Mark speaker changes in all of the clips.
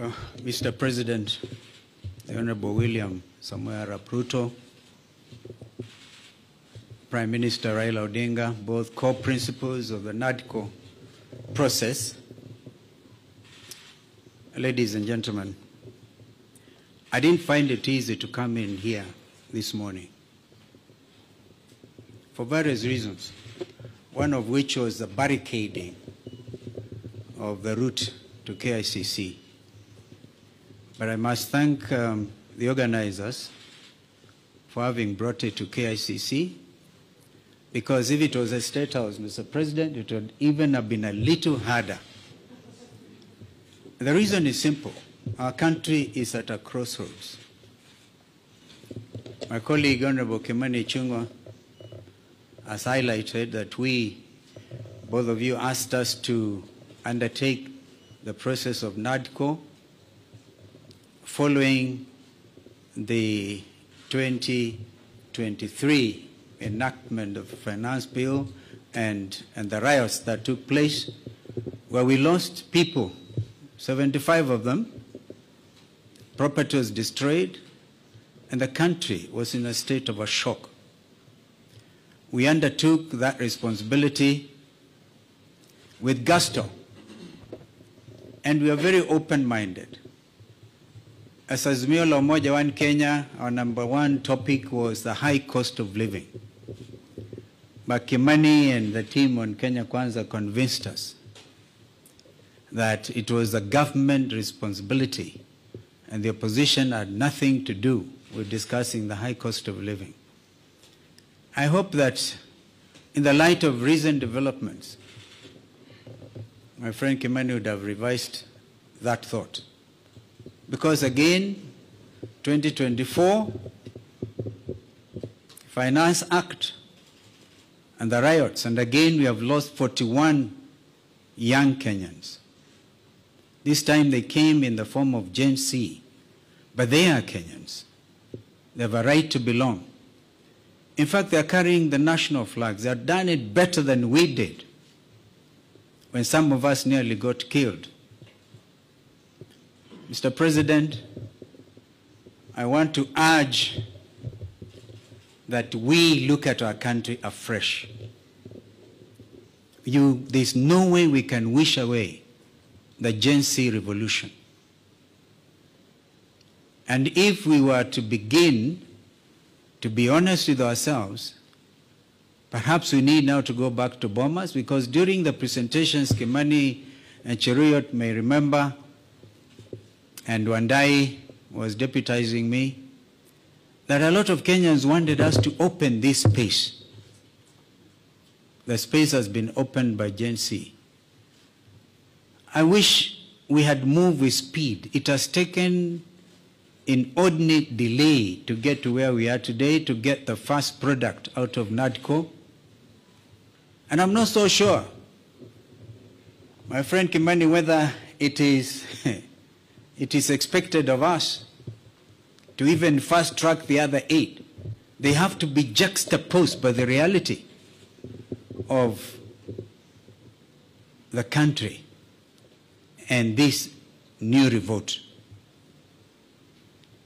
Speaker 1: Mr. President, the Honorable William Samoei Arap Ruto, Prime Minister Raila Odinga, both co-principals of the NADCO process. Ladies and gentlemen, I didn't find it easy to come in here this morning for various reasons, one of which was the barricading of the route to KICC. But I must thank the organizers for having brought it to KICC, because if it was a State House, Mr. President, it would even have been a little harder. The reason is simple. Our country is at a crossroads. My colleague, Honorable Kimani Ichung'wah, has highlighted that both of you asked us to undertake the process of NADCO following the 2023 enactment of the finance bill and the riots that took place, where we lost people, 75 of them, property was destroyed, and the country was in a state of a shock. We undertook that responsibility with gusto, and we are very open-minded. As Azimio la Umoja One Kenya, our number one topic was the high cost of living. But Kimani and the team on Kenya Kwanza convinced us that it was the government responsibility and the opposition had nothing to do with discussing the high cost of living. I hope that in the light of recent developments, my friend Kimani would have revised that thought. Because again, 2024, Finance Act and the riots, and again we have lost 41 young Kenyans. This time they came in the form of Gen Z, but they are Kenyans. They have a right to belong. In fact, they are carrying the national flags. They have done it better than we did when some of us nearly got killed. Mr. President, I want to urge that we look at our country afresh. There's no way we can wish away the Gen Z revolution. And if we were to begin to be honest with ourselves, perhaps we need now to go back to Bomas, because during the presentations, Kimani and Cheruyot may remember, and Wandai was deputizing me, that a lot of Kenyans wanted us to open this space. The space has been opened by Gen Z. I wish we had moved with speed. It has taken inordinate delay to get to where we are today, to get the first product out of NADCO. And I'm not so sure, my friend Kimani, whether it is expected of us to even fast track the other 8. They have to be juxtaposed by the reality of the country and this new revolt.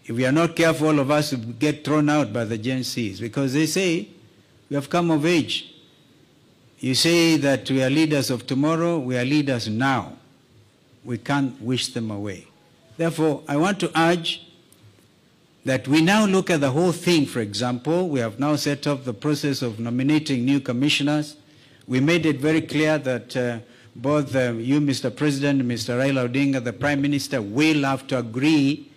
Speaker 1: If we are not careful, all of us will get thrown out by the Gen Zs, because they say we have come of age. You say that we are leaders of tomorrow, we are leaders now. We can't wish them away. Therefore, I want to urge that we now look at the whole thing. For example, we have now set up the process of nominating new commissioners. We made it very clear that both you, Mr. President, and Mr. Raila Odinga, the Prime Minister, will have to agree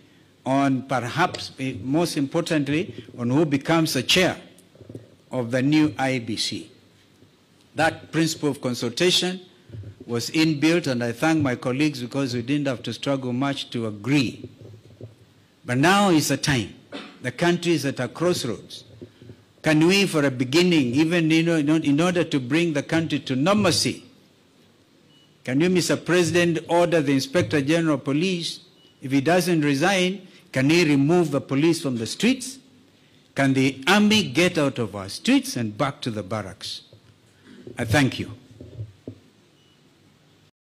Speaker 1: on, perhaps most importantly, on who becomes the chair of the new IBC. That principle of consultation was inbuilt, and I thank my colleagues because we didn't have to struggle much to agree. But now is the time. The country is at a crossroads. Can we, for a beginning, even in order to bring the country to normalcy, can you, Mr. President, order the Inspector General of Police, if he doesn't resign, can he remove the police from the streets? Can the army get out of our streets and back to the barracks? I thank you.